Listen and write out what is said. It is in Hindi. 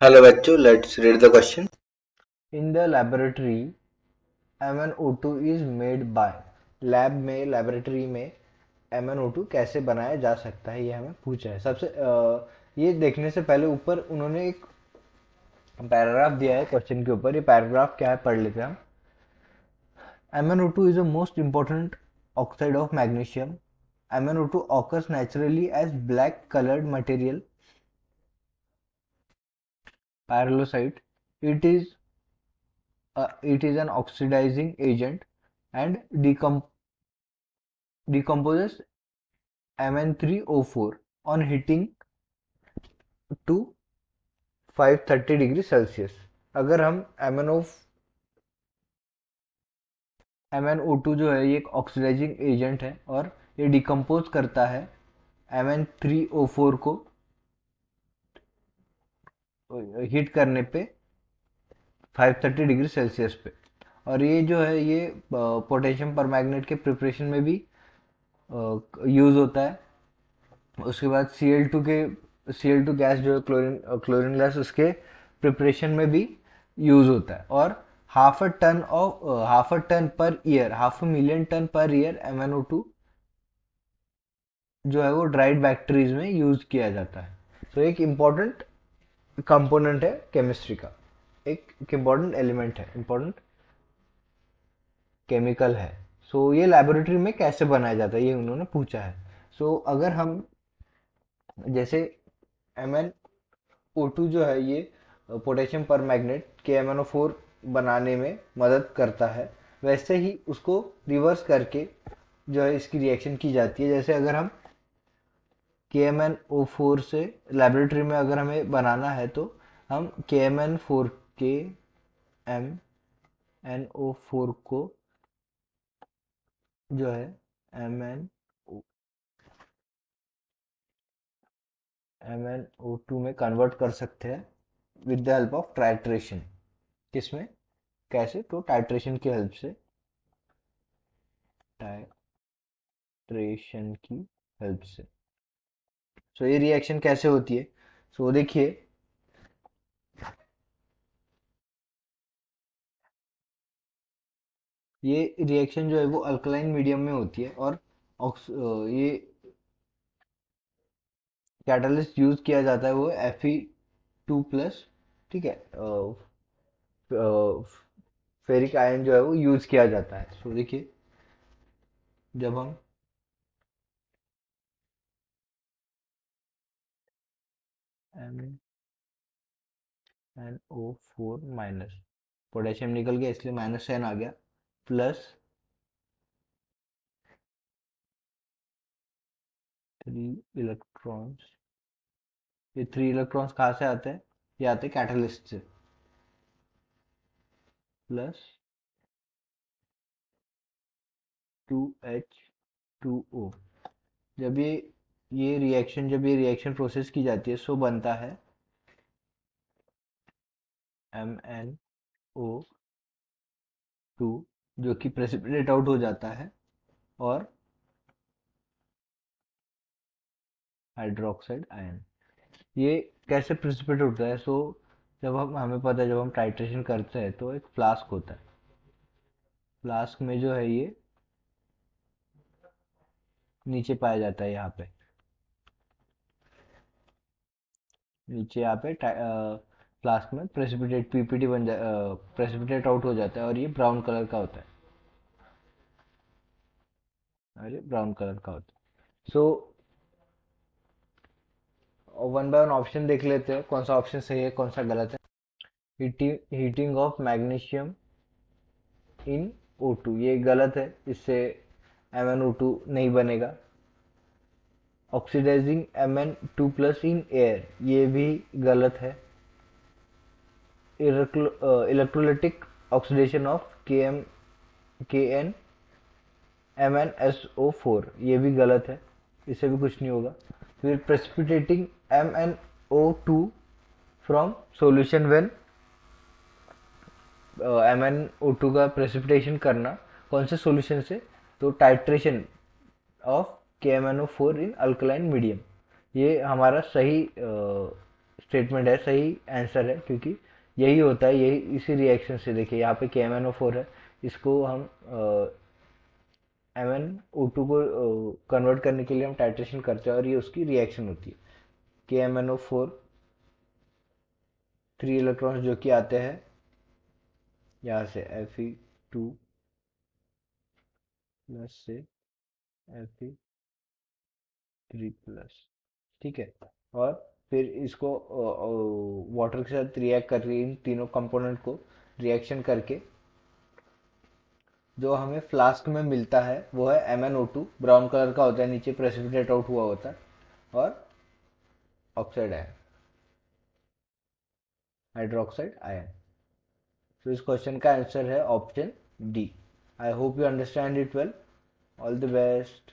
Hello बच्चों, let's read the question. In the laboratory, MnO2 is made by। Lab में laboratory में MnO2 कैसे बनाया जा सकता है, ये हमें पूछा है। सबसे ये देखने से पहले ऊपर उन्होंने एक पैराग्राफ दिया है क्वेश्चन के ऊपर। ये पैराग्राफ क्या है पढ़ लेते हैं हम। MnO2 is the most important oxide of magnesium. MnO2 occurs naturally as black colored material pyrolusite. It is it is an oxidizing agent and decomposes Mn3O4 on heating to 530 degree Celsius. अगर हम MnO2 जो है ये एक ऑक्सीडाइजिंग एजेंट है और ये डिकम्पोज करता है Mn3O4 को हीट करने पे 530 डिग्री सेल्सियस पे। और ये जो है ये पोटेशियम परमैंगनेट के प्रिपरेशन में भी यूज होता है। उसके बाद Cl2 गैस जो है क्लोरीन गैस, उसके प्रिपरेशन में भी यूज होता है। और half a ton per year, half a million ton per year MnO2 जो है वो ड्राइड बैक्टीरीज में यूज किया जाता है। तो एक इम्पॉर्टेंट कंपोनेंट है केमिस्ट्री का, एक इम्पॉर्टेंट एलिमेंट है, इम्पॉर्टेंट केमिकल है। सो ये लेबोरेटरी में कैसे बनाया जाता है ये उन्होंने पूछा है। सो अगर हम जैसे MnO2 जो है ये पोटेशियम परमैंगनेट KMnO4 बनाने में मदद करता है, वैसे ही उसको रिवर्स करके जो है इसकी रिएक्शन की जाती है। जैसे अगर हम KMnO4 से लेबोरेटरी में अगर हमें बनाना है तो हम KMnO4 को जो है MnO2 में कन्वर्ट कर सकते हैं with the help of titration. किसमें, कैसे, तो टाइट्रेशन की हेल्प से, टाइट्रेशन की हेल्प से। सो ये रिएक्शन कैसे होती है, सो देखिए। ये रिएक्शन जो है वो अल्कलाइन मीडियम में होती है और ये कैटलिस्ट यूज किया जाता है वो Fe2+, ठीक है। फेरिक आयन जो है वो यूज किया जाता है। सो देखिए, जब हम MnO4 माइनस, पोटेशियम निकल गया इसलिए माइनस साइन आ गया, प्लस 3 इलेक्ट्रॉन्स। ये 3 इलेक्ट्रॉन्स कहाँ से आते हैं, ये आते हैं कैटलिस्ट से, प्लस 2H2O। जब ये रिएक्शन प्रोसेस की जाती है सो बनता है MnO2, जो कि प्रेसिपिटेट आउट हो जाता है और हाइड्रोक्साइड आयन। ये कैसे प्रेसिपिटेट होता है, सो जब हम हमें पता है जब हम टाइट्रेशन करते हैं तो एक फ्लास्क होता है। फ्लास्क में जो है ये नीचे पाया जाता है, यहाँ पे नीचे, यहाँ पे फ्लास्क में प्रेसिपिटेट पीपीटी बन जा प्रेसिपिटेट आउट हो जाता है और ये ब्राउन कलर का होता है, और ये ब्राउन कलर का होता है। So one by one option देख लेते हैं, कौन सा ऑप्शन सही है कौन सा गलत है। Heating of magnesium in O2, ये गलत है, इससे MnO2 नहीं बनेगा। ऑक्सीडाइजिंग Mn2+ इन एयर, ये भी गलत है। Electrolytic oxidation of Kn MnSO4, ये भी गलत है, इससे भी कुछ नहीं होगा। फिर precipitating MnO2 from solution when, MnO2 का प्रेसिपिटेशन करना कौन से सॉल्यूशन से, तो titration of KMnO4 in alkaline medium, ये हमारा सही स्टेटमेंट है, सही आंसर है, क्योंकि यही होता है, यही इसी रिएक्शन से। देखिए यहाँ पे KMnO4 है, इसको हम MnO2 को कन्वर्ट करने के लिए हम टाइट्रेशन करते हैं और ये उसकी रिएक्शन होती है। KMnO4 3 इलेक्ट्रॉन्स जो कि आते हैं यहाँ से Fe2 प्लस से Fe3 प्लस, ठीक है। और फिर इसको वाटर के साथ रिएक्ट करके इन तीनों कंपोनेंट को रिएक्शन करके जो हमें फ्लास्क में मिलता है वो है MnO2, ब्राउन कलर का होता है, नीचे प्रेसिपिटेट आउट हुआ होता है, और ऑक्साइड आयन, हाइड्रोक्साइड आयन। तो इस क्वेश्चन का आंसर है option D. I hope you understand it well. All the best.